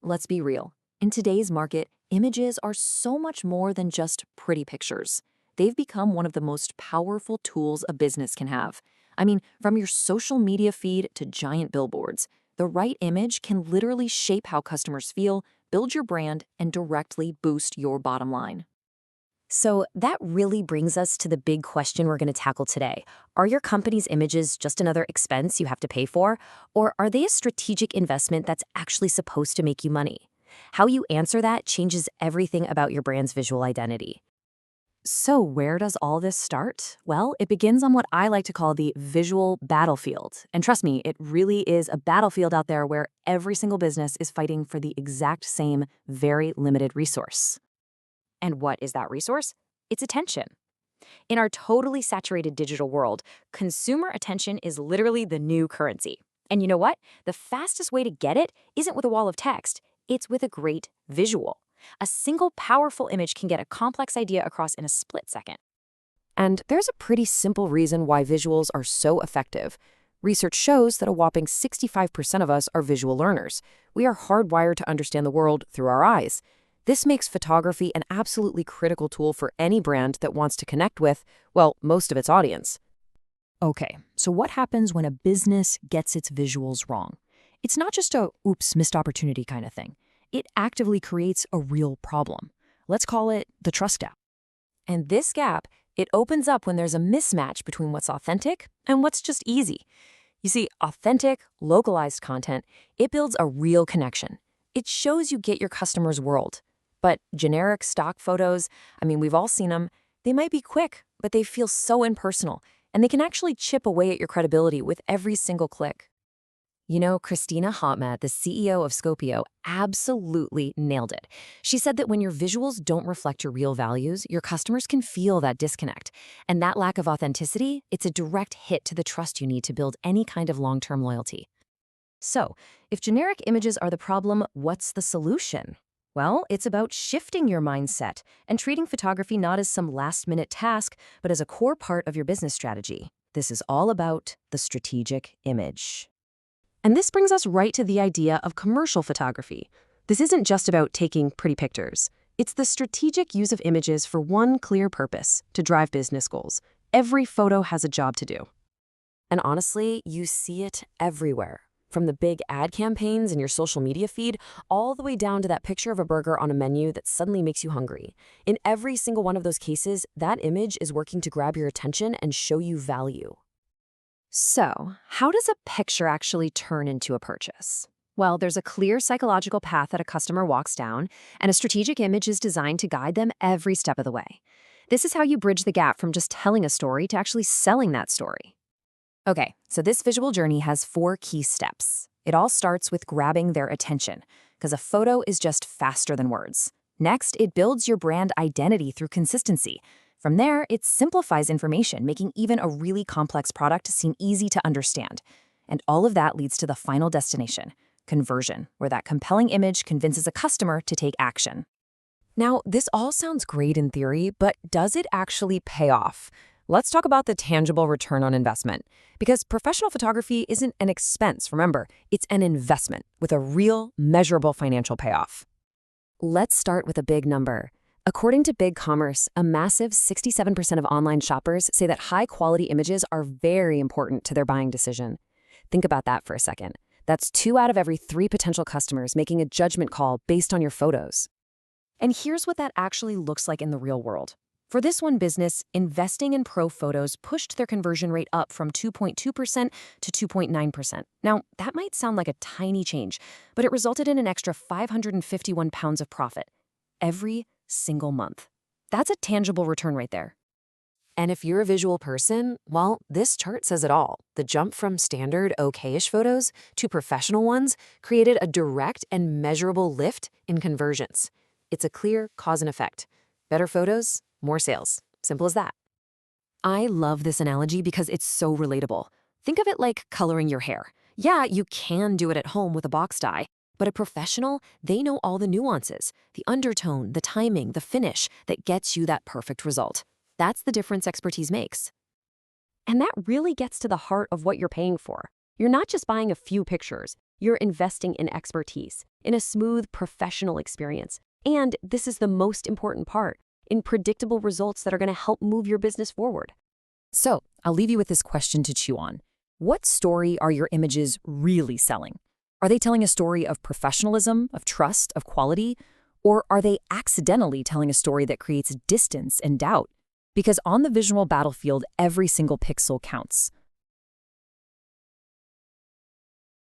let's be real. In today's market, images are so much more than just pretty pictures. They've become one of the most powerful tools a business can have. I mean, from your social media feed to giant billboards, the right image can literally shape how customers feel, build your brand, and directly boost your bottom line. So that really brings us to the big question we're going to tackle today. Are your company's images just another expense you have to pay for, or are they a strategic investment that's actually supposed to make you money? How you answer that changes everything about your brand's visual identity. So, where does all this start? Well, it begins on what I like to call the visual battlefield. And trust me, it really is a battlefield out there where every single business is fighting for the exact same, very limited resource. And what is that resource? It's attention. In our totally saturated digital world, consumer attention is literally the new currency. And you know what? The fastest way to get it isn't with a wall of text, it's with a great visual. A single powerful image can get a complex idea across in a split second. And there's a pretty simple reason why visuals are so effective. Research shows that a whopping 65% of us are visual learners. We are hardwired to understand the world through our eyes. This makes photography an absolutely critical tool for any brand that wants to connect with, well, most of its audience. Okay, so what happens when a business gets its visuals wrong? It's not just a oops, missed opportunity kind of thing. It actively creates a real problem. Let's call it the trust gap. And this gap, it opens up when there's a mismatch between what's authentic and what's just easy. You see, authentic, localized content, it builds a real connection. It shows you get your customer's world. But generic stock photos, I mean, we've all seen them, they might be quick, but they feel so impersonal, and they can actually chip away at your credibility with every single click. You know, Christina Hotmat, the CEO of Scopio, absolutely nailed it. She said that when your visuals don't reflect your real values, your customers can feel that disconnect. And that lack of authenticity, it's a direct hit to the trust you need to build any kind of long-term loyalty. So, if generic images are the problem, what's the solution? Well, it's about shifting your mindset and treating photography not as some last-minute task, but as a core part of your business strategy. This is all about the strategic image. And this brings us right to the idea of commercial photography. This isn't just about taking pretty pictures. It's the strategic use of images for one clear purpose, to drive business goals. Every photo has a job to do. And honestly, you see it everywhere. From the big ad campaigns in your social media feed, all the way down to that picture of a burger on a menu that suddenly makes you hungry. In every single one of those cases, that image is working to grab your attention and show you value. So, how does a picture actually turn into a purchase? Well, there's a clear psychological path that a customer walks down, and a strategic image is designed to guide them every step of the way. This is how you bridge the gap from just telling a story to actually selling that story. Okay, so this visual journey has 4 key steps. It all starts with grabbing their attention, because a photo is just faster than words. Next, it builds your brand identity through consistency. From there, it simplifies information, making even a really complex product seem easy to understand. And all of that leads to the final destination, conversion, where that compelling image convinces a customer to take action. Now, this all sounds great in theory, but does it actually pay off? Let's talk about the tangible return on investment. Because professional photography isn't an expense, remember, it's an investment with a real, measurable financial payoff. Let's start with a big number. According to Big Commerce, a massive 67% of online shoppers say that high-quality images are very important to their buying decision. Think about that for a second. That's 2 out of every 3 potential customers making a judgment call based on your photos. And here's what that actually looks like in the real world. For this one business, investing in pro photos pushed their conversion rate up from 2.2% to 2.9%. Now, that might sound like a tiny change, but it resulted in an extra 551 pounds of profit every single month. That's a tangible return right there. And if you're a visual person, well, this chart says it all. The jump from standard okay-ish photos to professional ones created a direct and measurable lift in conversions. It's a clear cause and effect. Better photos, more sales. Simple as that. I love this analogy because it's so relatable. Think of it like coloring your hair. Yeah, you can do it at home with a box dye, but a professional, they know all the nuances, the undertone, the timing, the finish that gets you that perfect result. That's the difference expertise makes. And that really gets to the heart of what you're paying for. You're not just buying a few pictures. You're investing in expertise, in a smooth, professional experience. And this is the most important part, in predictable results that are going to help move your business forward. So, I'll leave you with this question to chew on. What story are your images really selling? Are they telling a story of professionalism, of trust, of quality? Or are they accidentally telling a story that creates distance and doubt? Because on the visual battlefield, every single pixel counts.